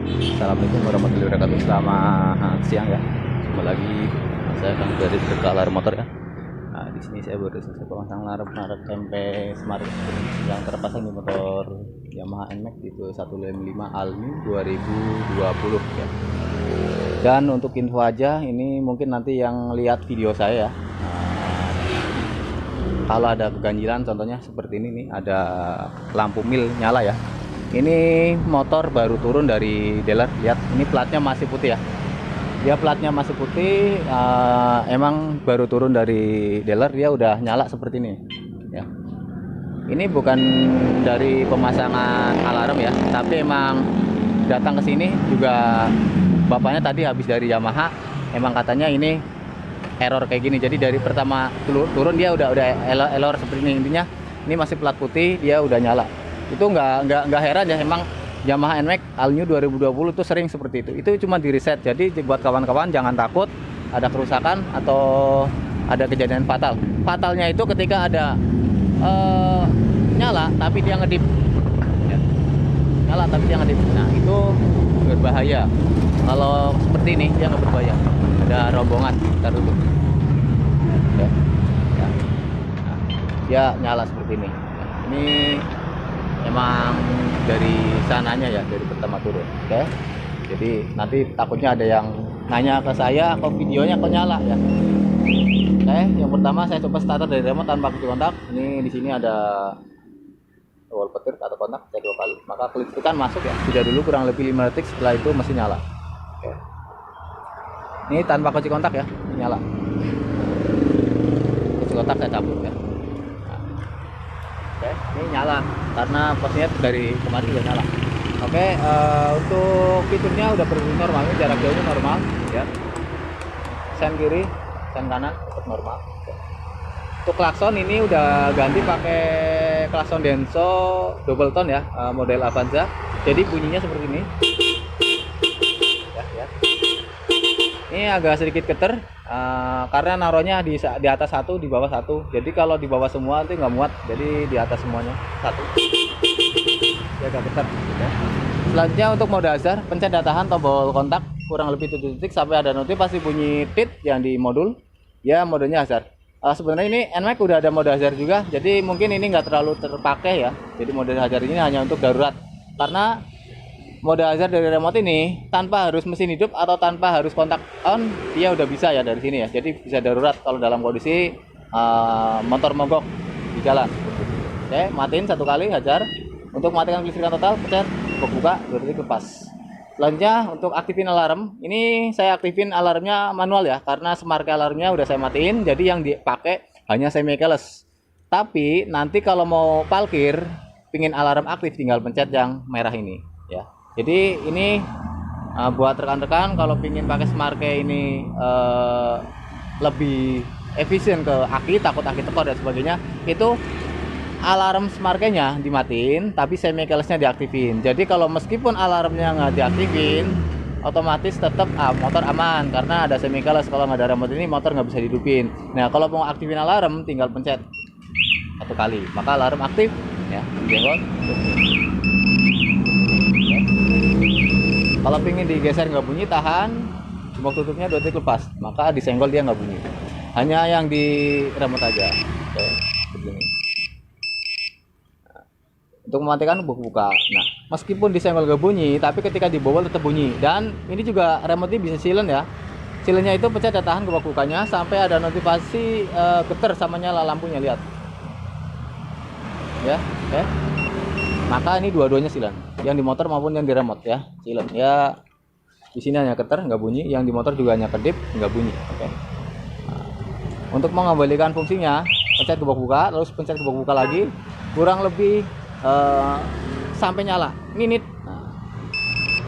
Assalamualaikum warahmatullahi wabarakatuh. Selamat siang ya. Jumpa lagi saya akan dari ke alarm motor ya. Nah, di sini saya baru selesai pemasang alarm tempe smart yang terpasang di motor Yamaha NMAX itu 155 Almi 2020 ya. Dan untuk info aja, ini mungkin nanti yang lihat video saya ya. Kalau ada keganjilan contohnya seperti ini nih, ada lampu mil nyala ya. Ini motor baru turun dari dealer, lihat ini platnya masih putih ya. Dia platnya masih putih, emang baru turun dari dealer, dia udah nyala seperti ini ya. Ini bukan dari pemasangan alarm ya, tapi emang datang ke sini juga bapaknya tadi habis dari Yamaha, emang katanya ini error kayak gini. Jadi dari pertama turun dia udah error seperti ini. Intinya ini masih plat putih, dia udah nyala. Itu nggak heran ya, emang Yamaha NMAX All New 2020 tuh sering seperti itu. Itu cuma di reset. Jadi buat kawan-kawan jangan takut ada kerusakan atau ada kejadian fatal. Fatalnya itu ketika ada nyala tapi dia ngedip ya. Nyala tapi dia ngedip. Nah itu berbahaya. Kalau seperti ini dia nggak berbahaya. Ada rombongan ntar dulu ya. Ya. Nah, dia nyala seperti ini. Ini emang dari sananya ya, dari pertama turun. Oke. Jadi nanti takutnya ada yang nanya ke saya kok videonya kok nyala ya. Oke, yang pertama saya coba starter dari remote tanpa kunci kontak. Ini di sini ada tombol petir atau kontak, saya 2 kali. Maka klik tekan masuk ya. Sudah dulu kurang lebih 5 detik, setelah itu masih nyala. Oke. Ini tanpa kunci kontak ya, ini nyala. Kunci kontak saya cabut ya. Oke, ini nyala karena posnya dari kemarin sudah nyala. Oke, untuk fiturnya udah berfungsi normal, ini jarak jauhnya normal ya. Sen kiri, sen kanan tetap normal. Oke. Untuk klakson ini udah ganti pakai klakson Denso double tone ya, model Avanza. Jadi bunyinya seperti ini. Ya. Ini agak sedikit geter karena naruhnya di atas satu, di bawah satu. Jadi kalau di bawah semua itu nggak muat. Jadi di atas semuanya satu. Dia agak geter. Ya. Selanjutnya untuk mode hazard, pencet dan tahan tombol kontak kurang lebih 7 detik sampai ada notifikasi bunyi tit yang di modul. Ya modenya hazard. Sebenarnya ini NMAX udah ada mode hazard juga. Jadi mungkin ini nggak terlalu terpakai ya. Jadi mode hazard ini hanya untuk darurat. Karena mode hazard dari remote ini tanpa harus mesin hidup atau tanpa harus kontak on, dia udah bisa ya dari sini ya. Jadi bisa darurat kalau dalam kondisi motor mogok di jalan. Oke, matiin 1 kali hajar. Untuk matikan kelistrikan total, pencet buka 2 detik lepas. Selanjutnya untuk aktifin alarm, ini saya aktifin alarmnya manual ya, karena smart alarmnya udah saya matiin. Jadi yang dipakai hanya semi keyless. Tapi nanti kalau mau parkir, pingin alarm aktif, tinggal pencet yang merah ini ya. Jadi ini buat rekan-rekan kalau pingin pakai smart key ini lebih efisien ke aki, takut aki tekor dan sebagainya, itu alarm smart key-nya dimatiin tapi semi keyless-nya diaktifin. Jadi kalau meskipun alarmnya nggak diaktifin, otomatis tetap motor aman karena ada semi keyless. Kalau nggak ada remote ini motor nggak bisa dihidupin. Nah kalau mau aktifin alarm tinggal pencet 1 kali, maka alarm aktif ya. Kalau pingin digeser nggak bunyi, tahan gembok tutupnya 2 detik lepas, maka disenggol dia nggak bunyi. Hanya yang di remote aja. Oke, begini. Nah, untuk mematikan buka. Nah, meskipun disenggol nggak bunyi, tapi ketika dibobol tetap bunyi. Dan ini juga remote ini bisa silent ya. Silentnya itu pencet dan tahan gembok bukanya sampai ada notifikasi geter sama nyala lampunya, lihat. Ya, oke. Maka ini dua-duanya silent, yang di motor maupun yang di remote ya silent ya. Di sini hanya geter nggak bunyi, yang di motor juga hanya kedip nggak bunyi. Oke. Nah, untuk mengembalikan fungsinya pencet gembok buka, terus pencet gembok buka lagi kurang lebih sampai nyala minit. Nah,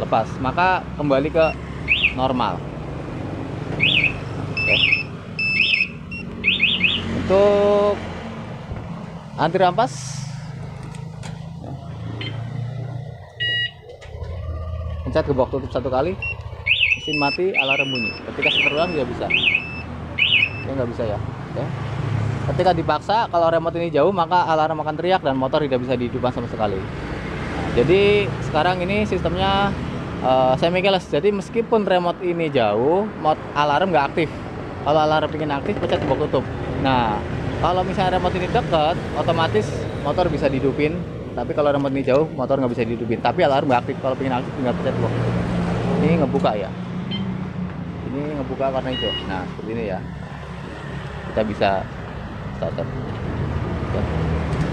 lepas maka kembali ke normal. Oke. Untuk anti rampas, pencet gembok tutup 1 kali, mesin mati, alarm bunyi. Ketika seterulang dia bisa, dia nggak bisa ya. Oke. Ketika dipaksa, kalau remote ini jauh maka alarm akan teriak dan motor tidak bisa dihidupkan sama sekali. Nah, jadi sekarang ini sistemnya semi keyless. Jadi meskipun remote ini jauh, alarm nggak aktif. Kalau alarm ingin aktif, pencet tombol tutup. Nah, kalau misalnya remote ini dekat, otomatis motor bisa dihidupin. Tapi kalau remote ini jauh, motor nggak bisa dihidupin. Tapi alarm nggak aktif. Kalau ingin aktif, tinggal pencet tombol tutup. Ini ngebuka ya. Ini ngebuka warna hijau. Nah, seperti ini ya. Kita bisa start.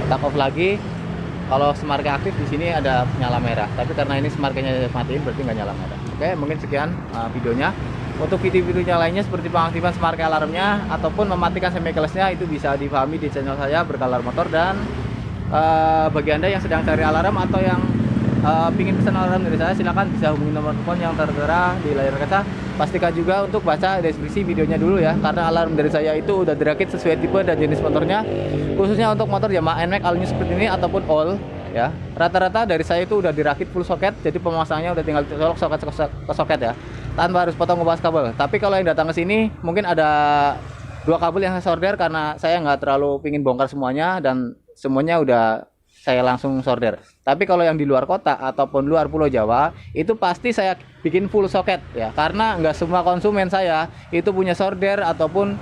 Kita off lagi. Kalau semarga aktif di sini ada nyala merah, tapi karena ini semarganya matiin berarti nggak nyala merah. Oke, mungkin sekian videonya. Untuk video-videonya lainnya seperti pengaktifan semarga alarmnya ataupun mematikan semi keyless-nya itu bisa dipahami di channel saya Berkalar Motor. Dan bagi Anda yang sedang cari alarm atau yang pingin pesan alarm dari saya, silakan bisa hubungi nomor telepon yang tertera di layar kaca. Pastikan juga untuk baca deskripsi videonya dulu ya, karena alarm dari saya itu udah dirakit sesuai tipe dan jenis motornya, khususnya untuk motor Yamaha NMAX all new seperti ini ataupun all ya. Rata-rata dari saya itu udah dirakit full soket, jadi pemasangannya udah tinggal colok soket ke soket ya, tanpa harus potong ngebahas kabel. Tapi kalau yang datang ke sini mungkin ada 2 kabel yang saya solder karena saya nggak terlalu pingin bongkar semuanya dan semuanya udah saya langsung solder. Tapi kalau yang di luar kota ataupun luar Pulau Jawa itu pasti saya bikin full soket ya, karena nggak semua konsumen saya itu punya solder ataupun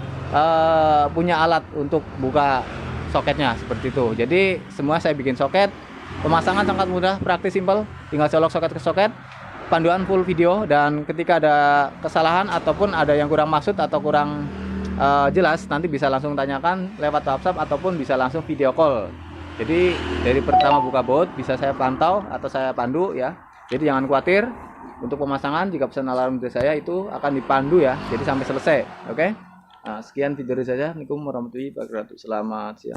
punya alat untuk buka soketnya seperti itu. Jadi semua saya bikin soket. Pemasangan sangat mudah, praktis, simpel, tinggal colok soket ke soket. Panduan full video, dan ketika ada kesalahan ataupun ada yang kurang maksud atau kurang jelas, nanti bisa langsung tanyakan lewat WhatsApp ataupun bisa langsung video call. Jadi dari pertama buka baut bisa saya pantau atau saya pandu ya. Jadi jangan khawatir untuk pemasangan, jika pesan alarm dari saya itu akan dipandu ya. Jadi sampai selesai. Oke. Nah, sekian video dari saya. Assalamualaikum warahmatullahi wabarakatuh. Selamat siang.